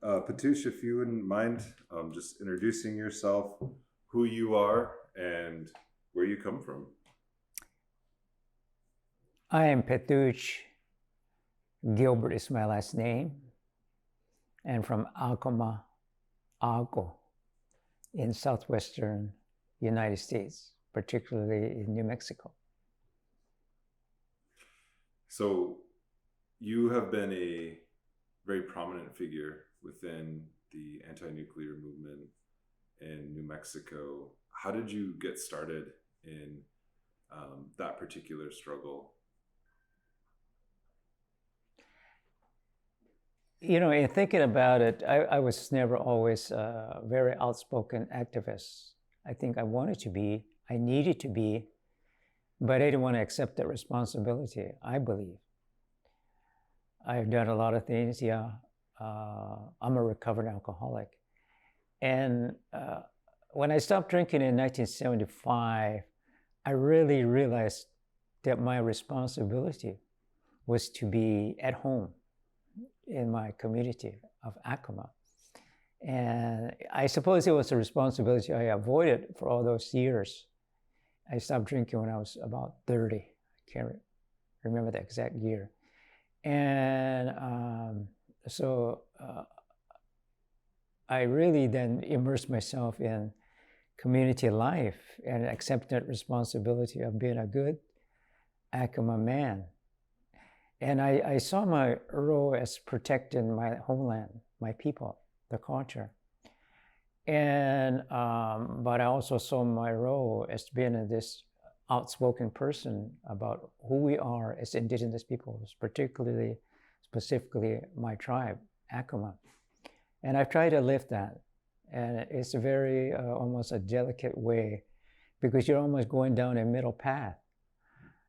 Petuuche, if you wouldn't mind just introducing yourself, who you are, and where you come from. I am Petuuche Gilbert is my last name, and from Acoma Pueblo in southwestern United States, particularly in New Mexico. So you have been a very prominent figure within the anti-nuclear movement in New Mexico. How did you get started in that particular struggle? You know, in thinking about it, I was never always a very outspoken activist. I think I wanted to be, I needed to be, but I didn't want to accept that responsibility, I believe. I've done a lot of things, yeah. I'm a recovered alcoholic. And when I stopped drinking in 1975, I really realized that my responsibility was to be at home in my community of Acoma. And I suppose it was a responsibility I avoided for all those years. I stopped drinking when I was about 30. I can't remember the exact year. And so I really then immersed myself in community life and accepted responsibility of being a good Acoma man. And I saw my role as protecting my homeland, my people, the culture. And but I also saw my role as being this outspoken person about who we are as indigenous peoples, particularly, specifically my tribe, Acoma. And I've tried to live that. And it's a very, almost a delicate way, because you're almost going down a middle path.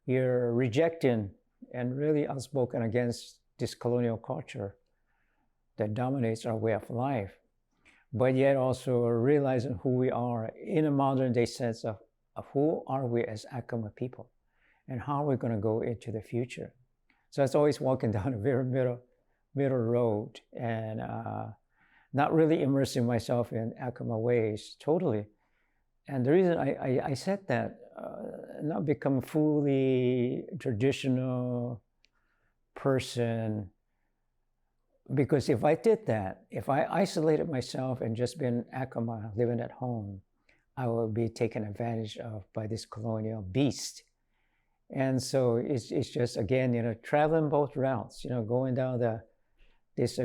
You're rejecting and really outspoken against this colonial culture that dominates our way of life, but yet also realizing who we are in a modern day sense of who are we as Acoma people and how we're going to go into the future. So it's always walking down a very middle road and not really immersing myself in Acoma ways totally. And the reason I said that, not become a fully traditional person, because if I did that, if I isolated myself and just been Acoma living at home, I would be taken advantage of by this colonial beast. And so it's just, again, you know, traveling both routes, you know, going down this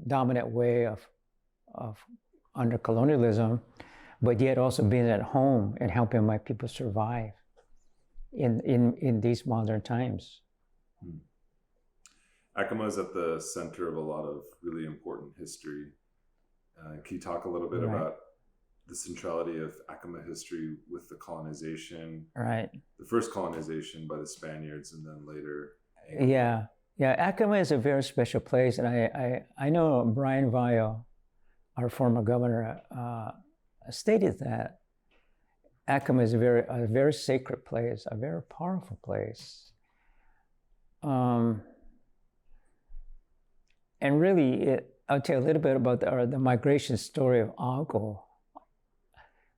dominant way of under colonialism, but yet also being at home and helping my people survive in these modern times. Acoma is at the center of a lot of really important history. Can you talk a little bit about the centrality of Acoma history with the colonization? Right. The first colonization by the Spaniards and then later. Yeah. Acoma is a very special place. And I know Brian Vile, our former governor, stated that Acoma is a very sacred place, a very powerful place. And really, I'll tell you a little bit about the migration story of Agco,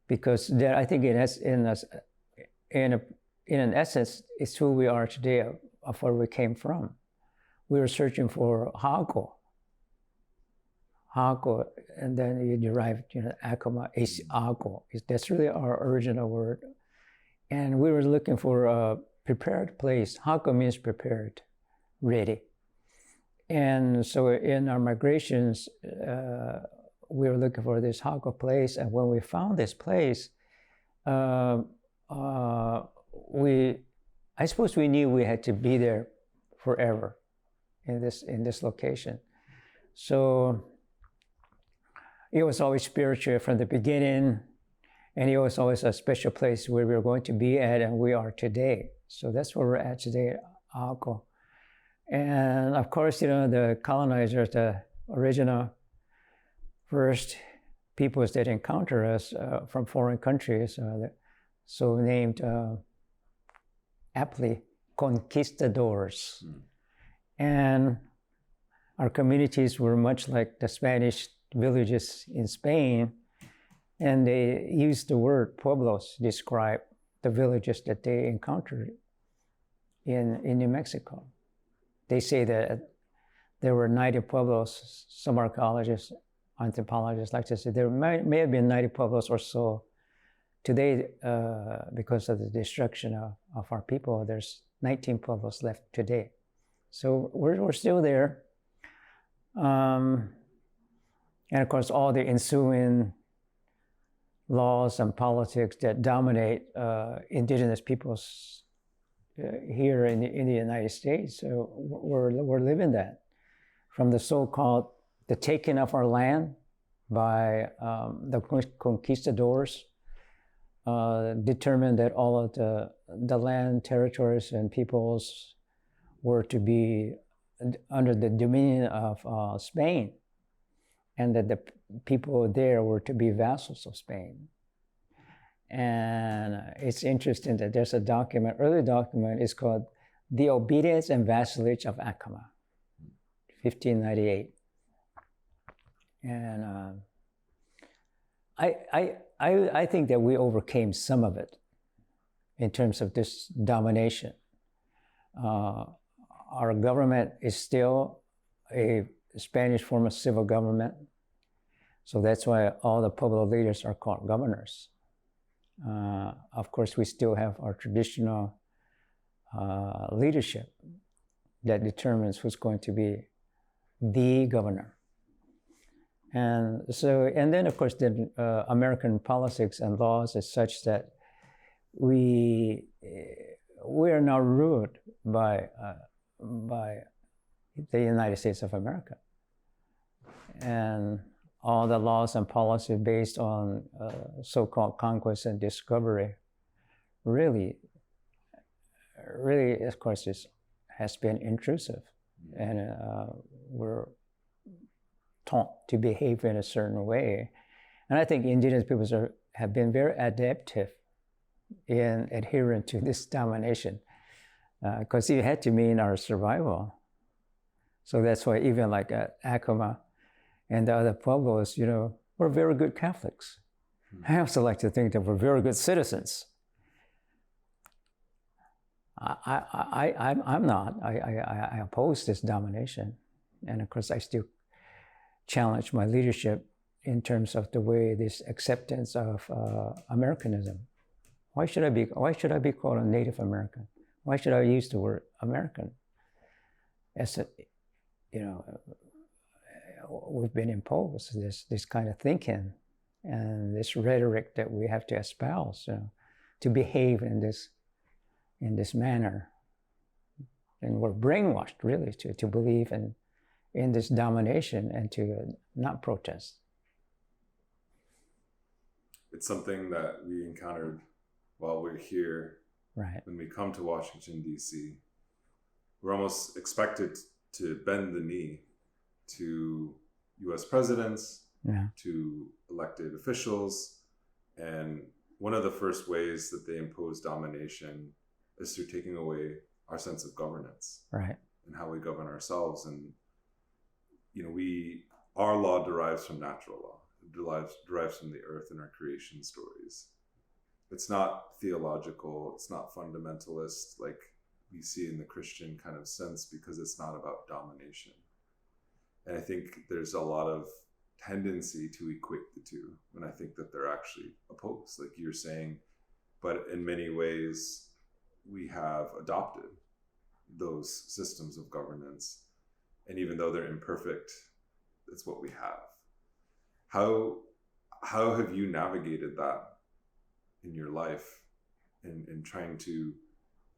because that, I think it has in an essence, it's who we are today, of where we came from. We were searching for Agco, and then you derive, you know, Acoma is Agco. That's really our original word. And we were looking for a prepared place. Agco means prepared, ready. And so in our migrations, we were looking for this Agco place. And when we found this place, I suppose we knew we had to be there forever in this location. So it was always spiritual from the beginning, and it was always a special place where we were going to be at, and we are today. So that's where we're at today at Agco. And of course, you know, the colonizers, the original first peoples that encounter us from foreign countries, so named aptly conquistadors. And our communities were much like the Spanish villages in Spain, and they used the word pueblos to describe the villages that they encountered in New Mexico. They say that there were 90 pueblos. Some archaeologists, anthropologists like to say there may have been 90 pueblos or so. Today, because of the destruction of our people, there's 19 pueblos left today. So we're still there. And of course, all the ensuing laws and politics that dominate indigenous peoples here in the United States. So we're living that. From the so-called the taking of our land by the conquistadors, determined that all of the land, territories, and peoples were to be under the dominion of Spain, and that the people there were to be vassals of Spain. And it's interesting that there's a document, early document, is called The Obedience and Vassalage of Acoma, 1598. And I think that we overcame some of it in terms of this domination. Our government is still a Spanish form of civil government. So that's why all the Pueblo leaders are called governors. Of course, we still have our traditional leadership that determines who's going to be the governor. And then of course, the American politics and laws is such that we are now ruled by the United States of America. And all the laws and policy based on so-called conquest and discovery really, of course, has been intrusive. And we're taught to behave in a certain way. And I think indigenous peoples have been very adaptive in adhering to this domination, because it had to mean our survival. So that's why even like Acoma and the other Pueblos, we're very good Catholics. I also like to think that we're very good citizens. I'm not. I oppose this domination. And of course, I still challenge my leadership in terms of the way this acceptance of Americanism. Why should I be called a Native American? Why should I use the word American? As a, we've been imposed this kind of thinking and this rhetoric that we have to espouse to behave in this manner, and we're brainwashed really to believe in this domination and to not protest. It's something that we encountered while we're here. Right. When we come to Washington, D.C., we're almost expected to bend the knee to U.S. presidents, to elected officials. And one of the first ways that they impose domination is through taking away our sense of governance. Right. And how we govern ourselves. And, our law derives from natural law. It derives from the earth and our creation stories. It's not theological, it's not fundamentalist like we see in the Christian kind of sense, because it's not about domination. And I think there's a lot of tendency to equate the two, when I think that they're actually opposed, like you're saying. But in many ways, we have adopted those systems of governance. And even though they're imperfect, it's what we have. How have you navigated that in your life, in trying to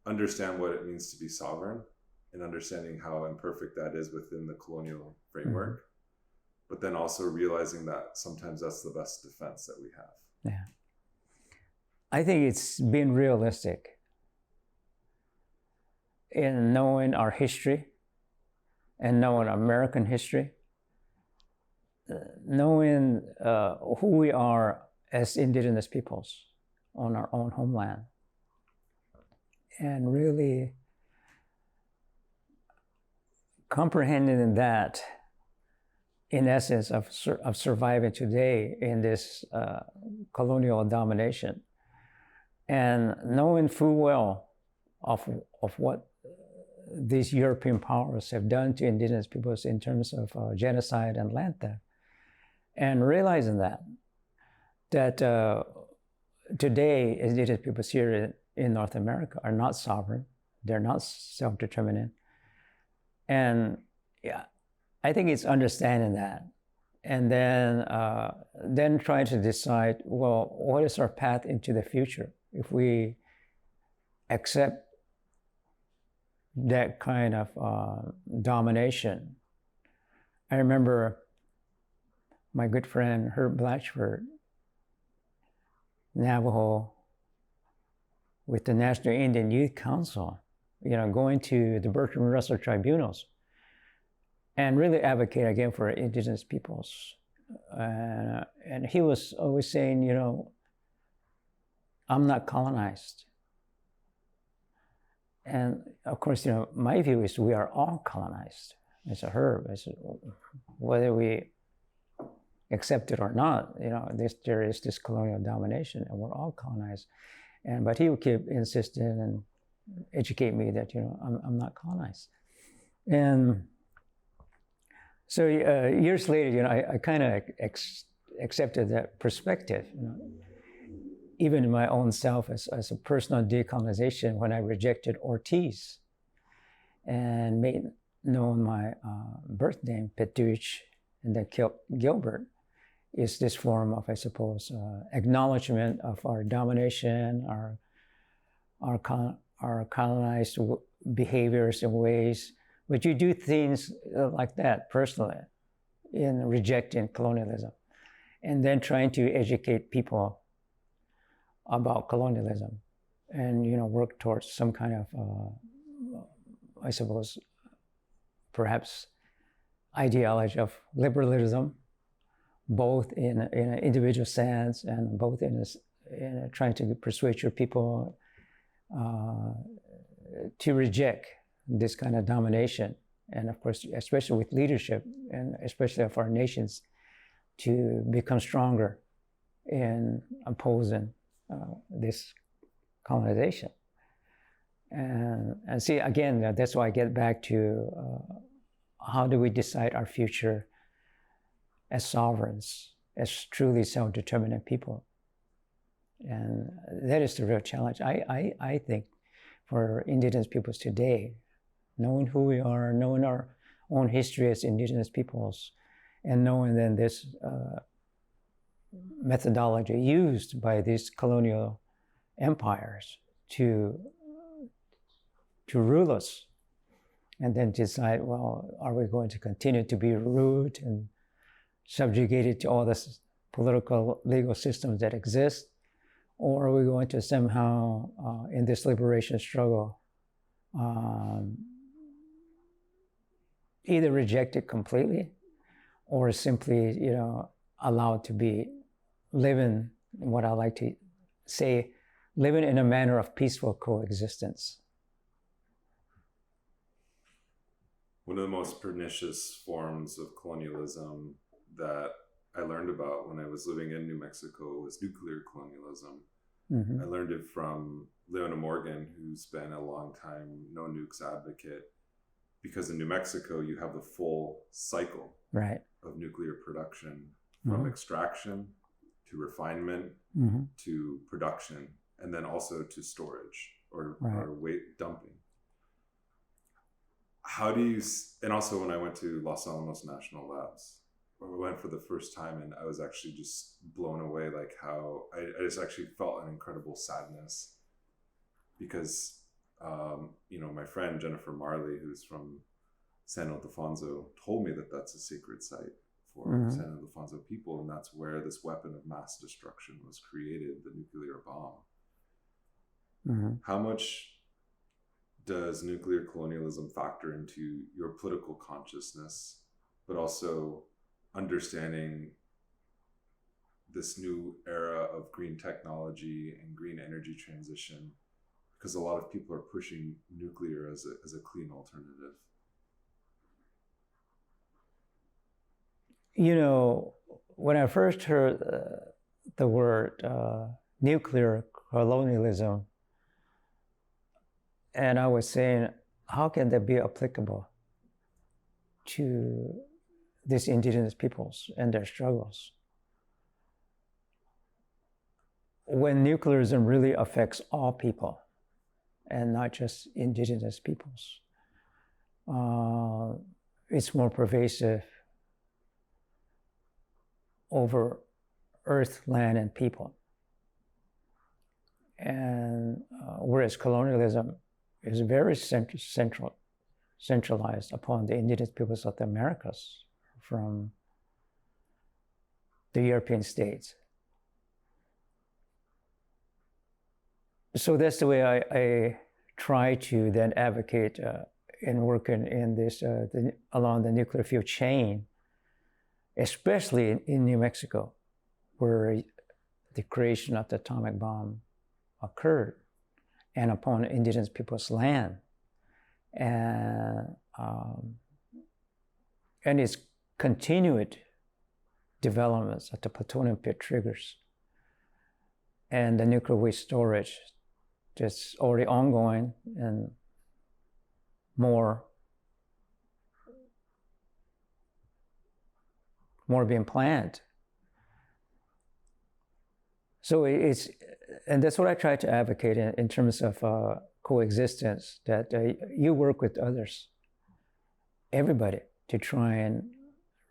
understand what it means to be sovereign, and understanding how imperfect that is within the colonial framework, but then also realizing that sometimes that's the best defense that we have? Yeah. I think it's been realistic in knowing our history and knowing American history, knowing who we are as indigenous peoples on our own homeland, and really comprehending that in essence, of surviving today in this colonial domination, and knowing full well of what these European powers have done to indigenous peoples in terms of genocide and land theft, and realizing that today indigenous peoples here in North America are not sovereign, they're not self-determinant, and yeah, I think it's understanding that, and then trying to decide, well, what is our path into the future if we accept that kind of domination. I remember my good friend Herb Blatchford, Navajo, with the National Indian Youth Council, going to the Bertrand Russell tribunals and really advocate again for indigenous peoples. And he was always saying, I'm not colonized. And of course, my view is we are all colonized. I said, Herb, whether we accept it or not, there is this colonial domination and we're all colonized. But he would keep insisting and educate me that, I'm not colonized. And so years later, I kind of accepted that perspective, even in my own self as a personal decolonization when I rejected Ortiz and made known my birth name, Petuuche, and then Gilbert, is this form of, I suppose, acknowledgement of our domination, our colonized behaviors and ways. But you do things like that personally in rejecting colonialism and then trying to educate people about colonialism and, work towards some kind of, I suppose, perhaps ideology of liberalism, both in an individual sense and both in trying to persuade your people to reject this kind of domination. And of course, especially with leadership and especially of our nations, to become stronger in opposing this colonization. And see, again, that's why I get back to how do we decide our future as sovereigns, as truly self-determinant people? And that is the real challenge, I think, for indigenous peoples today, knowing who we are, knowing our own history as indigenous peoples, and knowing then this methodology used by these colonial empires to rule us, and then decide, well, are we going to continue to be ruled and subjugated to all the political legal systems that exist, or are we going to somehow, in this liberation struggle, either reject it completely, or simply, allowed to be living, what I like to say, living in a manner of peaceful coexistence. One of the most pernicious forms of colonialism that I learned about when I was living in New Mexico was nuclear colonialism. Mm-hmm. I learned it from Leonard Morgan, who's been a long time no nukes advocate, because in New Mexico you have the full cycle of nuclear production, from extraction to refinement to production, and then also to storage or weight dumping. How do you, and also when I went to Los Alamos National Labs, I went for the first time and I was actually just blown away, like how I just actually felt an incredible sadness because, my friend Jennifer Marley, who's from San Ildefonso, told me that that's a sacred site for San Ildefonso people, and that's where this weapon of mass destruction was created, the nuclear bomb. How much does nuclear colonialism factor into your political consciousness, but also understanding this new era of green technology and green energy transition? Because a lot of people are pushing nuclear as a clean alternative. you know, when I first heard the word nuclear colonialism, and I was saying, how can that be applicable to these indigenous peoples and their struggles? When nuclearism really affects all people and not just indigenous peoples. It's more pervasive over earth, land, and people. And whereas colonialism is very centralized upon the indigenous peoples of the Americas from the European states. So that's the way I try to then advocate in working in this along the nuclear fuel chain, especially in New Mexico, where the creation of the atomic bomb occurred, and upon indigenous people's land, and its continued developments at the plutonium pit triggers, and the nuclear waste storage that's already ongoing, and more being planned. So and that's what I try to advocate in terms of coexistence, that you work with others, everybody, to try and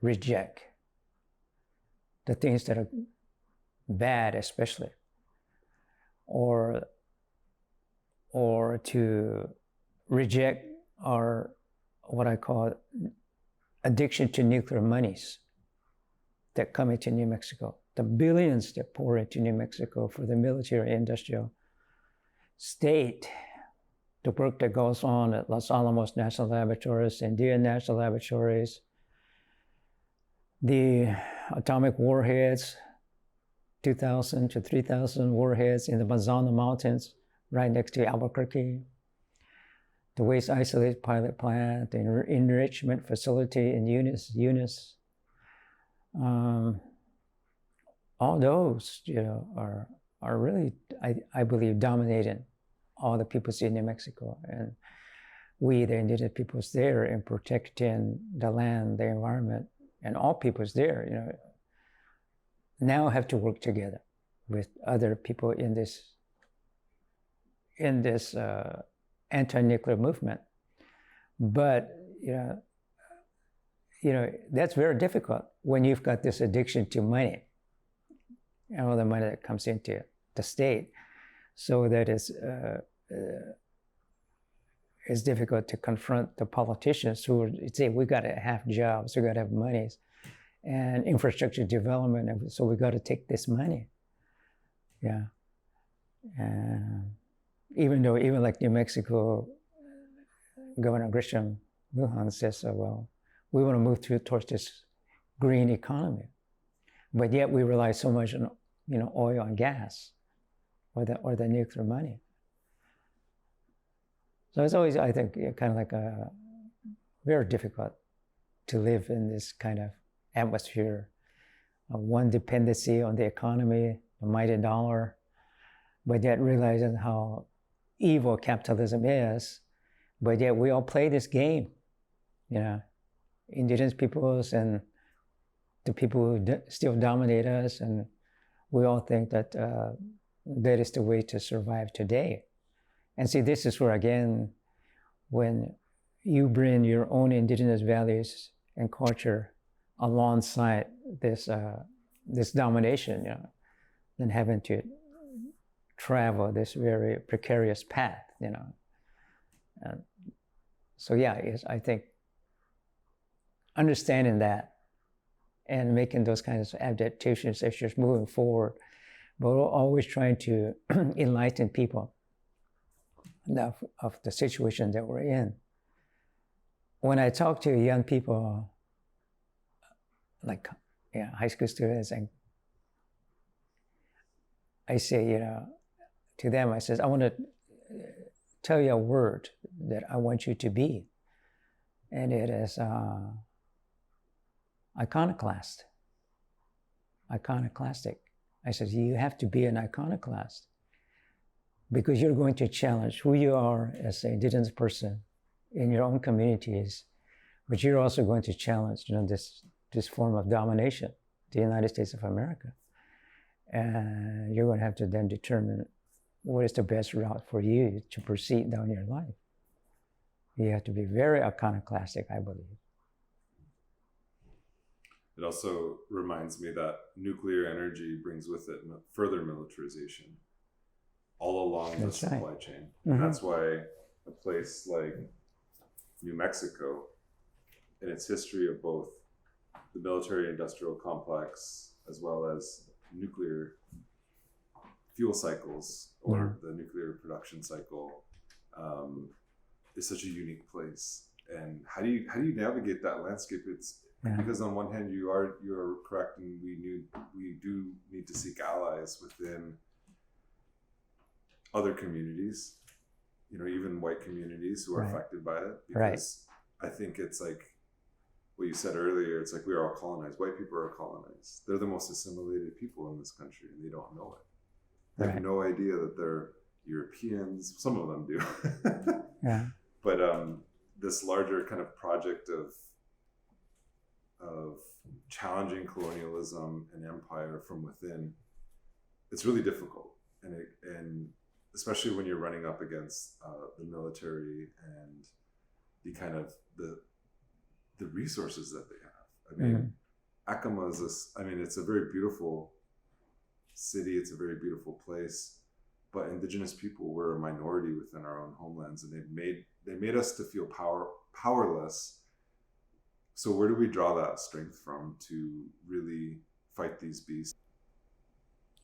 reject the things that are bad, especially, or to reject our, what I call, addiction to nuclear monies that come into New Mexico. The billions that pour into New Mexico for the military industrial state, the work that goes on at Los Alamos National Laboratories, Indian National Laboratories, the atomic warheads, 2,000 to 3,000 warheads in the Mazama Mountains, right next to Albuquerque, the waste isolate pilot plant, the enrichment facility in Eunice. All those, are really, I believe, dominating all the peoples in New Mexico, and we, the indigenous peoples there, in protecting the land, the environment, and all peoples there, now have to work together with other people in this anti-nuclear movement. But that's very difficult when you've got this addiction to money and all the money that comes into the state. So that it's difficult to confront the politicians who say, we got to have jobs, we got to have monies and infrastructure development, and so we got to take this money. Yeah. Even like New Mexico, Governor Grisham Lujan says, well, we want to move towards this green economy, but yet we rely so much on oil and gas, or the nuclear money. So it's always, I think, kind of like very difficult to live in this kind of atmosphere of one dependency on the economy, the mighty dollar, but yet realizing how evil capitalism is, but yet we all play this game, indigenous peoples and the people who still dominate us, and we all think that that is the way to survive today. And see, this is where, again, when you bring your own indigenous values and culture alongside this domination, then having to travel this very precarious path, And so I think understanding that and making those kinds of adaptations as you're moving forward, but always trying to enlighten people of the situation that we're in. When I talk to young people, like high school students, and I say, to them, I says, I want to tell you a word that I want you to be. And it is, iconoclast. Iconoclastic. I said, you have to be an iconoclast because you're going to challenge who you are as an indigenous person in your own communities, but you're also going to challenge, this form of domination, the United States of America. And you're going to have to then determine what is the best route for you to proceed down your life. You have to be very iconoclastic, I believe. It also reminds me that nuclear energy brings with it further militarization all along the supply chain. Mm-hmm. That's why a place like New Mexico, in its history of both the military-industrial complex as well as nuclear fuel cycles or the nuclear production cycle, is such a unique place. And how do you navigate that landscape? It's because on one hand you're correct, and we do need to seek allies within other communities, even white communities who are affected by it. Because I think it's like what you said earlier, it's like we are all colonized. White people are colonized. They're the most assimilated people in this country, and they don't know it. They have no idea that they're Europeans. Some of them do. But this larger kind of project of challenging colonialism and empire from within, it's really difficult, and especially when you're running up against the military and the kind of the resources that they have. I mean, Acoma is it's a very beautiful city. It's a very beautiful place, but indigenous people were a minority within our own homelands, and they made us to feel powerless. So where do we draw that strength from to really fight these beasts?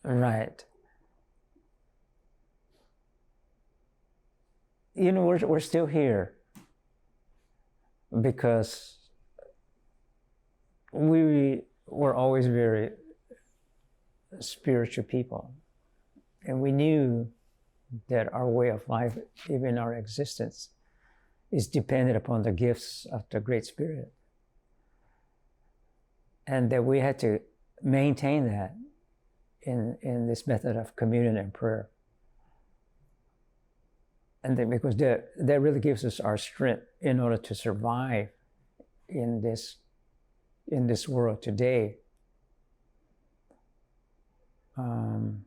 Right. We're still here because we were always very spiritual people, and we knew that our way of life, even our existence, is dependent upon the gifts of the Great Spirit, and that we had to maintain that in this method of communion and prayer. And then because that really gives us our strength in order to survive in this world today. And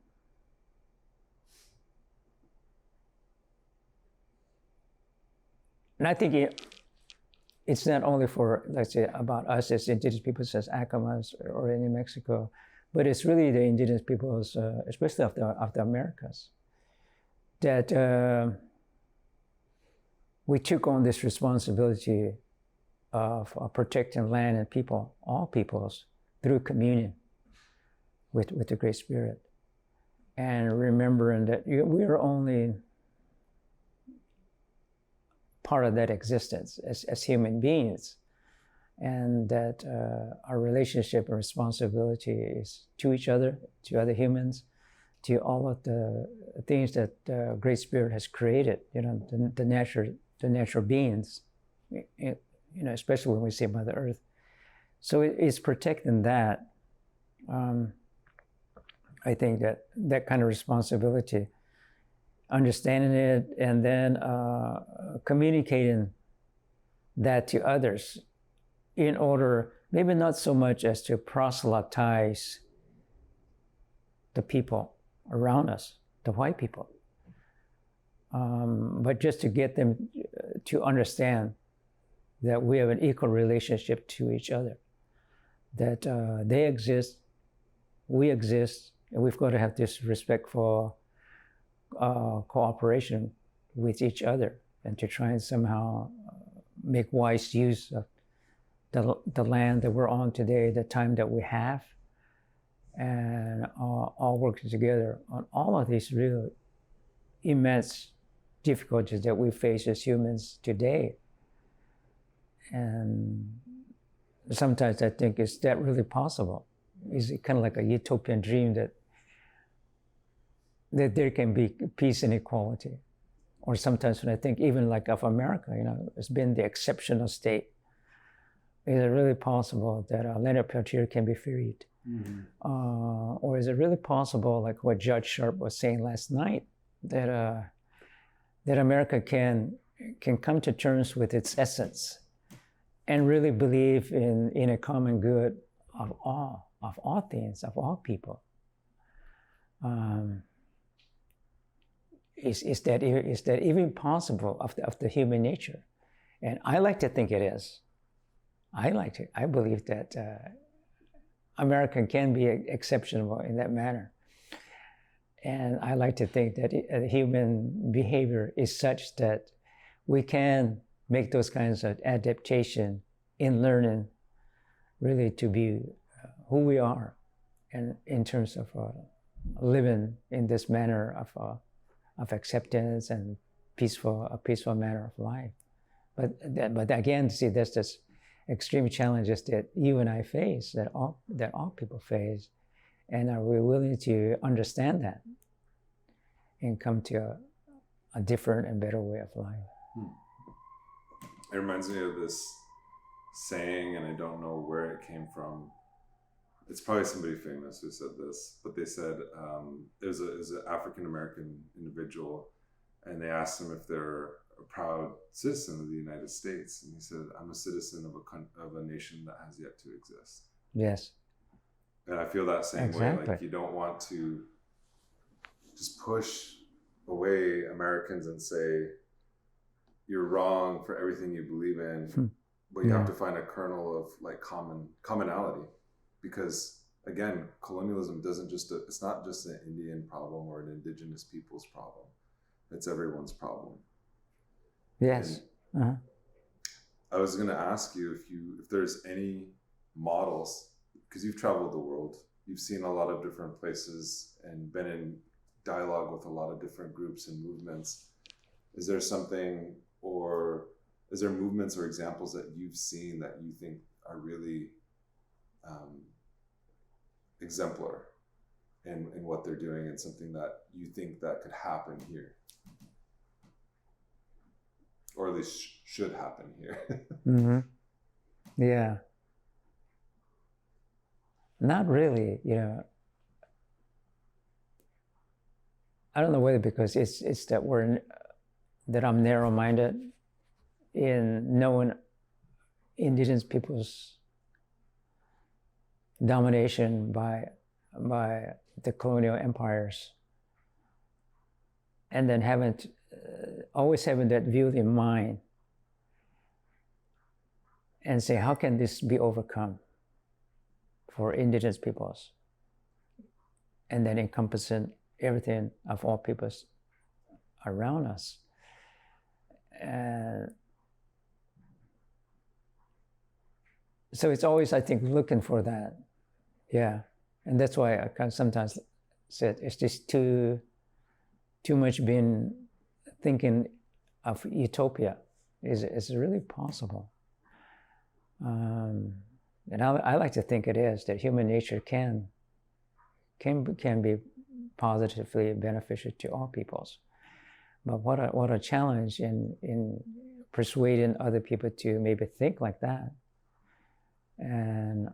I think it's not only for, let's say, about us as indigenous peoples, as Acomas or in New Mexico, but it's really the indigenous peoples, especially of the Americas, that we took on this responsibility of protecting land and people, all peoples, through communion with the Great Spirit, and remembering that we are only part of that existence as human beings, and that our relationship and responsibility is to each other, to other humans, to all of the things that the Great Spirit has created, the natural beings, especially when we say Mother Earth. So it's protecting that. I think that kind of responsibility, understanding it, and then communicating that to others in order, maybe not so much as to proselytize the people around us, the white people, but just to get them to understand that we have an equal relationship to each other, that they exist, we exist, and we've got to have this respectful cooperation with each other, and to try and somehow make wise use of the land that we're on today, the time that we have, and all working together on all of these real immense difficulties that we face as humans today. And sometimes I think, is that really possible? Is it kind of like a utopian dream that there can be peace and equality? Or sometimes when I think even like of America, it's been the exceptional state. is it really possible that Leonard Peltier can be freed? Mm-hmm. Or is it really possible, like what Judge Sharp was saying last night, that that America can come to terms with its essence and really believe in a common good of all things, of all people? Is that even possible of the human nature? And I like to think it is. I believe that America can be exceptional in that manner. And I like to think that human behavior is such that we can make those kinds of adaptation in learning really to be who we are, and in terms of living in this manner of acceptance and a peaceful manner of life. But again, see, there's this extreme challenges that you and I face, that all people face, and are we willing to understand that and come to a different and better way of life? It reminds me of this saying, and I don't know where it came from. It's probably somebody famous who said this, but they said it was an African American individual, and they asked him if they're a proud citizen of the United States, and he said, "I'm a citizen of a nation that has yet to exist." Yes. And I feel that same way. Like, you don't want to just push away Americans and say you're wrong for everything you believe in, but you have to find a kernel of like commonality, because again, colonialism it's not just an Indian problem or an indigenous people's problem. It's everyone's problem. Yes. I was going to ask you if there's any models, because you've traveled the world, you've seen a lot of different places and been in dialogue with a lot of different groups and movements. Is there something, or is there movements or examples that you've seen that you think are really exemplar in what they're doing, and something that you think that could happen here? Or at least should happen here. Yeah. Not really, I don't know whether because it's that that I'm narrow-minded in knowing indigenous people's domination by the colonial empires, and then always having that view in mind and say, how can this be overcome for indigenous peoples, and then encompassing everything of all peoples around us. And so it's always, I think, looking for that. Yeah. And that's why I can sometimes said, it's just too much been thinking of utopia. Is it really possible? And I like to think it is, that human nature can be positively beneficial to all peoples. But what a challenge in persuading other people to maybe think like that. And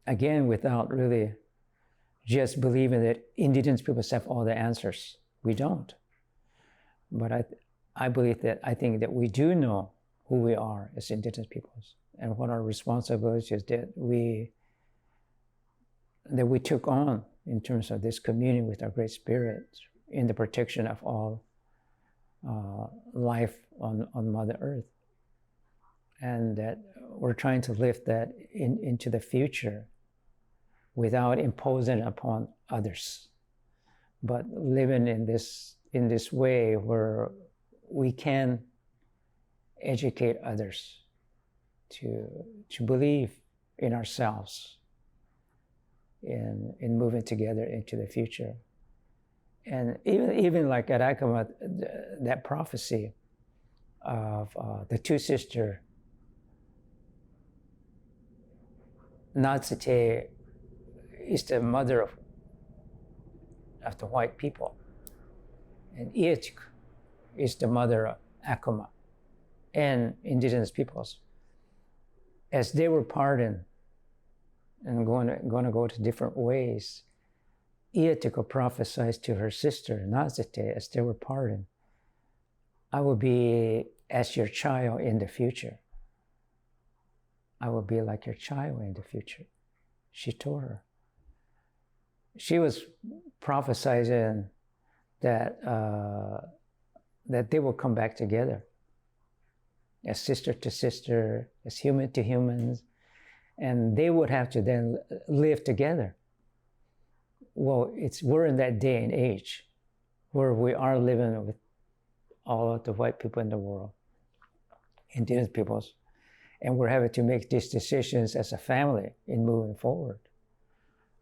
again, without really just believing that indigenous peoples have all the answers. We don't. But I believe that, I think that we do know who we are as indigenous peoples, and what our responsibilities that we took on in terms of this communion with our Great Spirit in the protection of all life on Mother Earth. And that we're trying to lift that into the future without imposing upon others, but living in this way where we can educate others to believe in ourselves, in moving together into the future. And even like at Acoma, that prophecy of the two sisters, Natsite is the mother of the white people, and Iechik is the mother of Acoma. and indigenous peoples, as they were pardoned and going to go to different ways, Iatiko prophesied to her sister, Nazete, as they were pardoned, I will be as your child in the future. I will be like your child in the future. She told her. She was prophesying that that they will come back together as sister to sister, as human to humans, and they would have to then live together. Well, we're in that day and age where we are living with all of the white people in the world, indigenous peoples, and we're having to make these decisions as a family in moving forward.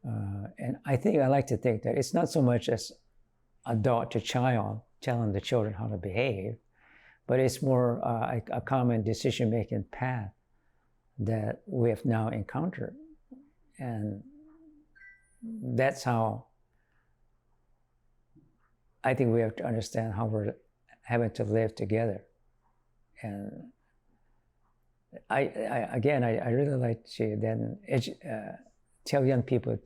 And I like to think that it's not so much as adult to child telling the children how to behave, but it's more a common decision-making path that we have now encountered. And that's how I think we have to understand how we're having to live together. And I really like to then tell young people,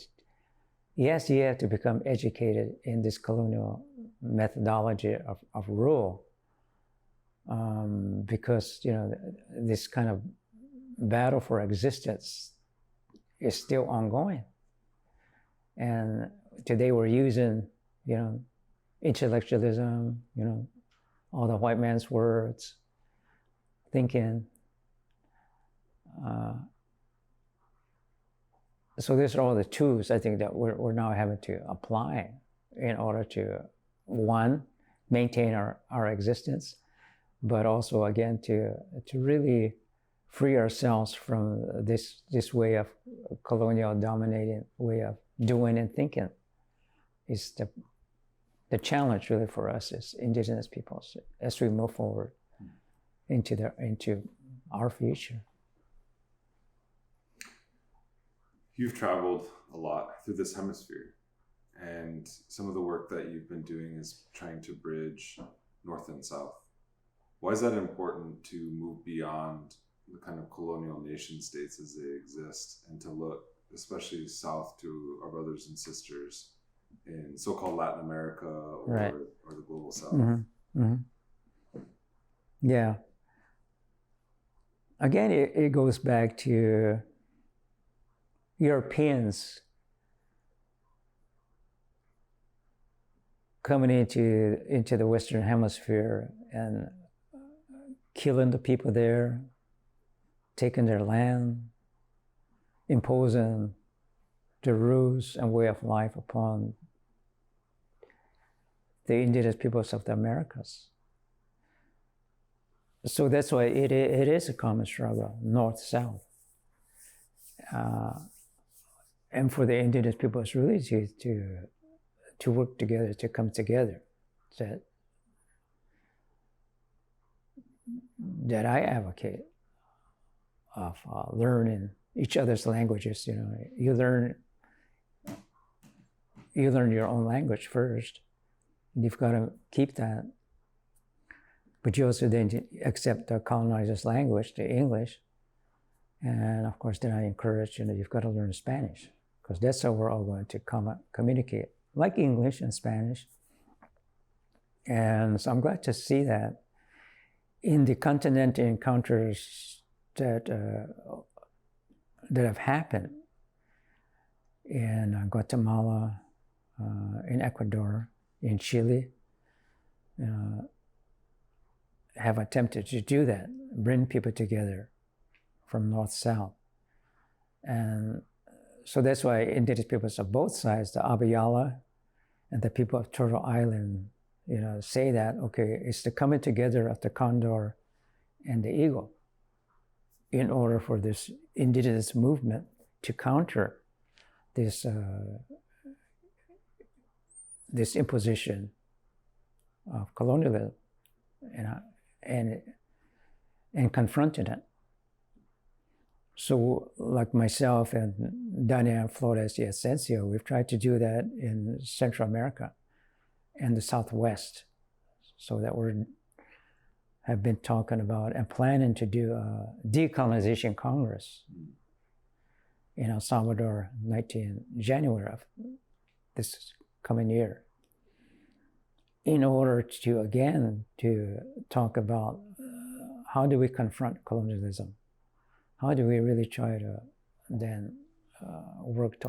yes, you have to become educated in this colonial methodology of rule, because this kind of battle for existence is still ongoing. And today we're using, intellectualism, all the white man's words, thinking. So these are all the tools I think that we're now having to apply in order to, one, maintain our existence, but also again to really free ourselves from this way of colonial dominating way of doing and thinking. Is the challenge really for us as indigenous peoples as we move forward into our future. You've traveled a lot through this hemisphere, and some of the work that you've been doing is trying to bridge North and South. Why is that important to move beyond the kind of colonial nation states as they exist and to look especially south to our brothers and sisters in so-called Latin America or the global South? Mm-hmm. Mm-hmm. Yeah. Again, it goes back to Europeans coming into the Western Hemisphere and killing the people there, taking their land, imposing the rules and way of life upon the indigenous peoples of the Americas. So that's why it is a common struggle, North-South. And for the indigenous peoples really to work together, to come together. That I advocate of learning each other's languages. You learn your own language first, and you've got to keep that. But you also then accept the colonizer's language, the English, and of course then I encourage you've got to learn Spanish, because that's how we're all going to communicate, like English and Spanish. And so I'm glad to see that in the continental encounters that have happened in Guatemala, in Ecuador, in Chile, have attempted to do that, bring people together from north-south. And so that's why indigenous peoples of both sides, the Abuyala and the people of Turtle Island, say that, okay, it's the coming together of the condor and the eagle in order for this indigenous movement to counter this this imposition of colonialism and confronting it. So like myself and Daniel Flores y Asensio, we've tried to do that in Central America and the Southwest, so that we're have been talking about and planning to do a decolonization Congress in El Salvador, January of this coming year, in order to, again, to talk about how do we confront colonialism? How do we really try to then work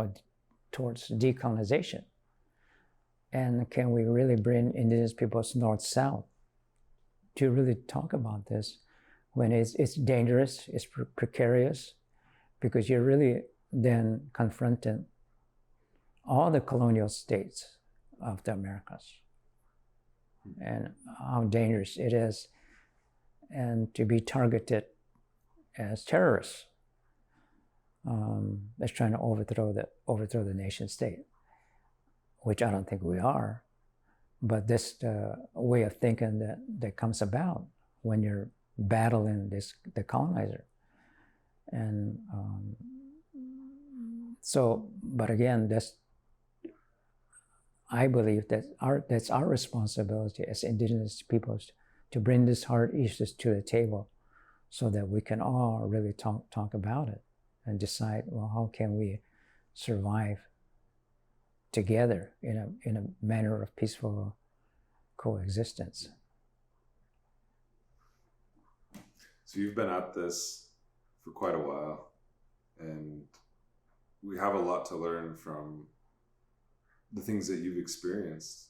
towards decolonization? And can we really bring indigenous peoples north-south to really talk about this when it's dangerous, it's precarious, because you're really then confronting all the colonial states of the Americas and how dangerous it is, and to be targeted as terrorists that's trying to overthrow the nation state, which I don't think we are, but this way of thinking that comes about when you're battling the colonizer. And but again, I believe that's our responsibility as indigenous peoples to bring these hard issues to the table, so that we can all really talk about it and decide, well, how can we survive together in a manner of peaceful coexistence. So you've been at this for quite a while, and we have a lot to learn from the things that you've experienced,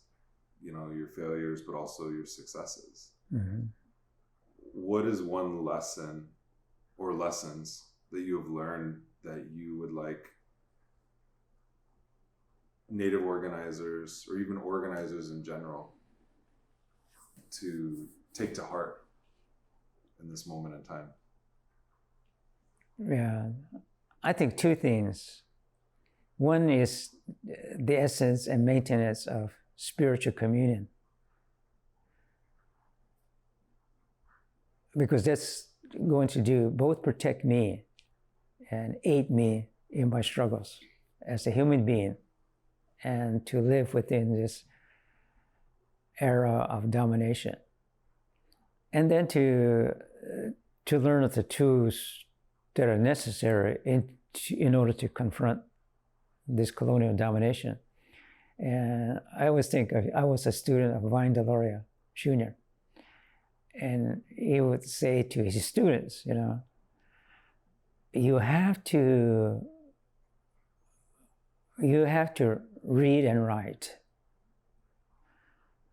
your failures, but also your successes. Mm-hmm. What is one lesson or lessons that you have learned that you would like Native organizers, or even organizers in general, to take to heart in this moment in time? Yeah, I think two things. One is the essence and maintenance of spiritual communion, because that's going to do both protect me and aid me in my struggles as a human being, and to live within this era of domination. And then to learn of the tools that are necessary in order to confront this colonial domination. And I always think I was a student of Vine Deloria Jr., and he would say to his students, you have to read and write,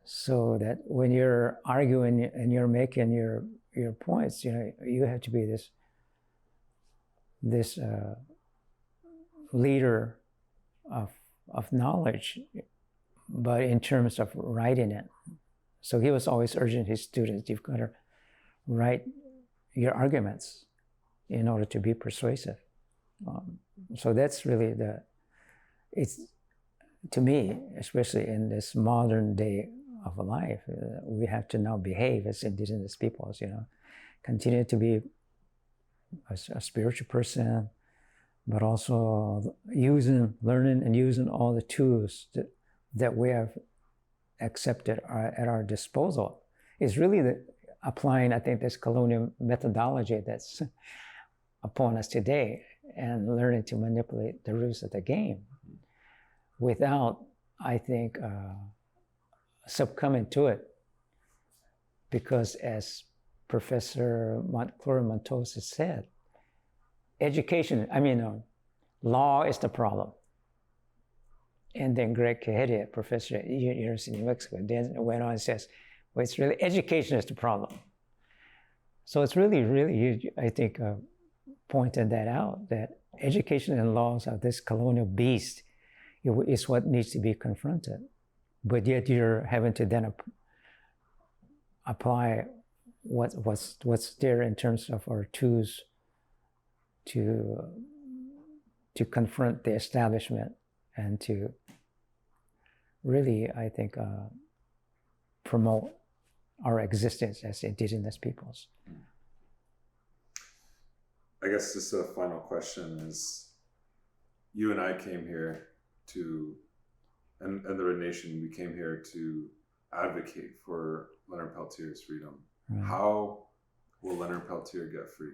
so that when you're arguing and you're making your points, you have to be this leader of knowledge, but in terms of writing it. So he was always urging his students, you've got to write your arguments in order to be persuasive. So that's really it's, to me, especially in this modern day of life, we have to now behave as indigenous peoples, continue to be a spiritual person, but also learning and using all the tools that we have accepted at our disposal. Is really applying, I think, this colonial methodology that's upon us today, and learning to manipulate the rules of the game without, I think, succumbing to it. Because as Professor Montosa said, law is the problem. And then Greg Cahedia, professor at the University of New Mexico, then went on and says, well, it's really education is the problem. So it's really, I think, pointed that out, that education and laws of this colonial beast is what needs to be confronted. But yet you're having to then apply what's there in terms of our tools to confront the establishment, and to really, I think, promote our existence as indigenous peoples. I guess just a final question is, you and I came here and the Red Nation, we came here to advocate for Leonard Peltier's freedom Right. How will Leonard Peltier get free?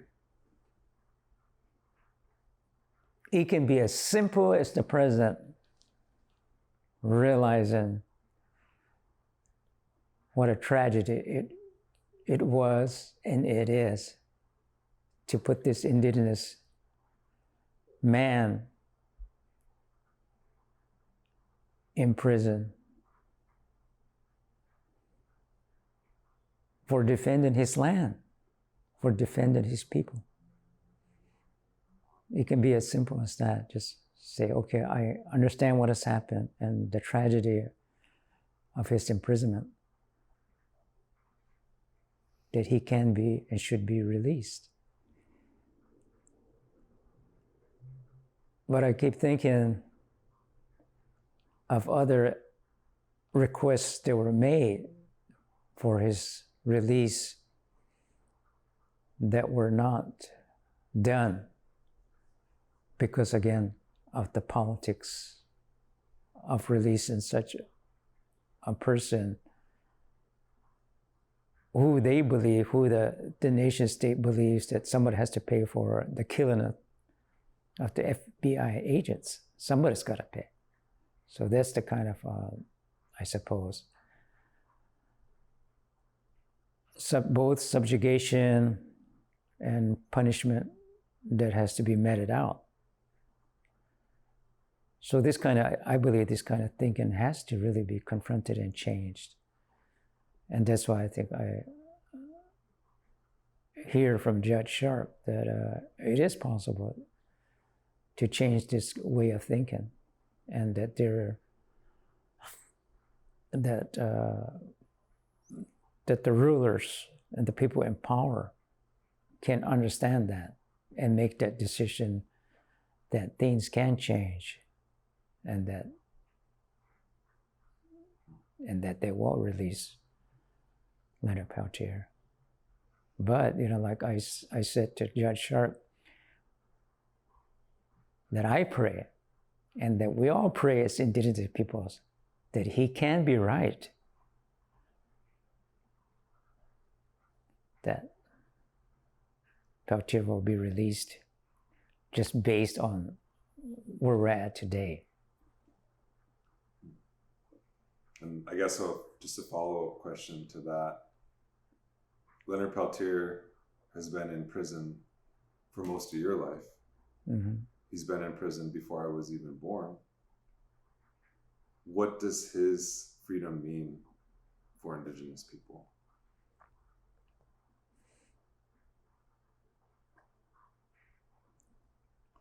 It can be as simple as the president realizing what a tragedy it was and it is to put this indigenous man in prison for defending his land, for defending his people. It can be as simple as that. Just say, okay, I understand what has happened and the tragedy of his imprisonment, that he can be and should be released. But I keep thinking of other requests that were made for his release that were not done because, again, of the politics of releasing such a person who they believe, who the nation state believes that somebody has to pay for the killing of the FBI agents. Somebody's got to pay. So that's the kind of, I suppose, both subjugation and punishment that has to be meted out. So this kind of, I believe this kind of thinking has to really be confronted and changed. And that's why I think I hear from Judge Sharp that it is possible to change this way of thinking, and that that the rulers and the people in power can understand that and make that decision that things can change, and that they will release Leonard Peltier. But, like I said to Judge Sharp, that I pray, and that we all pray as indigenous peoples, that he can be right, that Peltier will be released just based on where we're at today. And I guess just a follow-up question to that. Leonard Peltier has been in prison for most of your life. Mm-hmm. He's been in prison before I was even born. What does his freedom mean for indigenous people?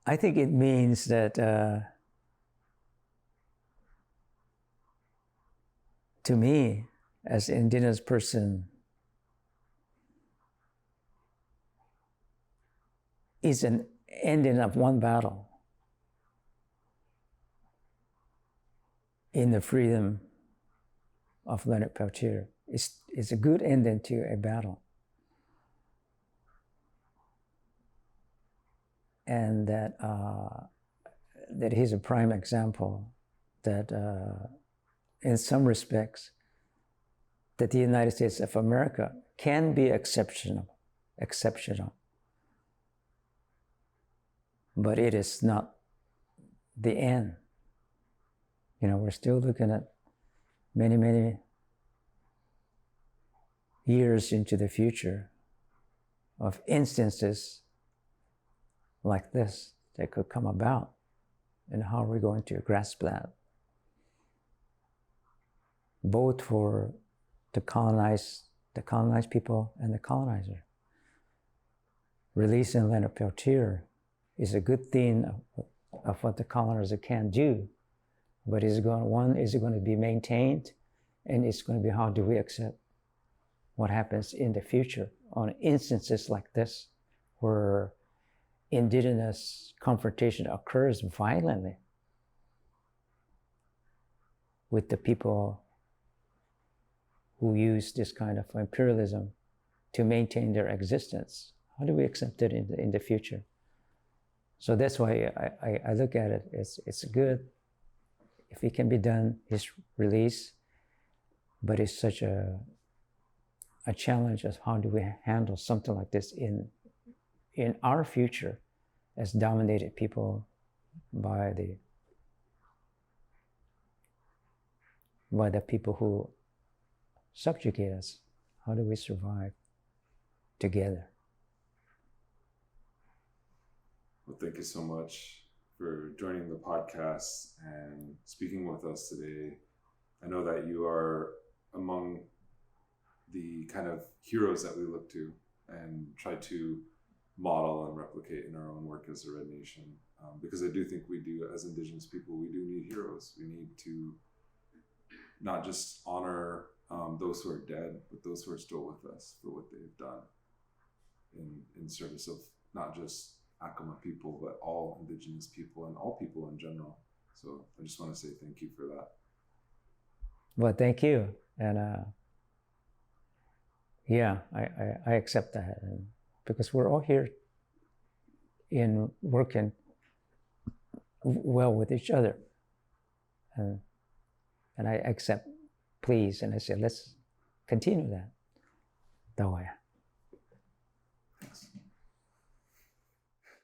I think it means that to me, as an indigenous person, is an ending of one battle in the freedom of Leonard Peltier. It's a good ending to a battle. And that he's a prime example that in some respects that the United States of America can be exceptional. But it is not the end. We're still looking at many, many years into the future of instances like this that could come about, and how are we going to grasp that? Both for the colonized people and the colonizer. Releasing Leonard Peltier is a good thing of what the colonizer can do, but is it going to be maintained? And it's going to be, how do we accept what happens in the future on instances like this, where indigenous confrontation occurs violently with the people who use this kind of imperialism to maintain their existence? How do we accept it in the future? So that's why I look at it. It's good if it can be done, his release, but it's such a a challenge of how do we handle something like this in our future as dominated people by the people who subjugate us. How do we survive together? Well, thank you so much for joining the podcast and speaking with us today. I know that you are among the kind of heroes that we look to and try to model and replicate in our own work as a Red Nation. Because I do think we do, as Indigenous people, we do need heroes. We need to not just honor those who are dead, but those who are still with us for what they've done in service of not just Acoma people, but all Indigenous people and all people in general. So I just want to say thank you for that. Well, thank you. And yeah, I accept that. And because we're all here in working well with each other. And I accept, please. And I said, let's continue that. That way.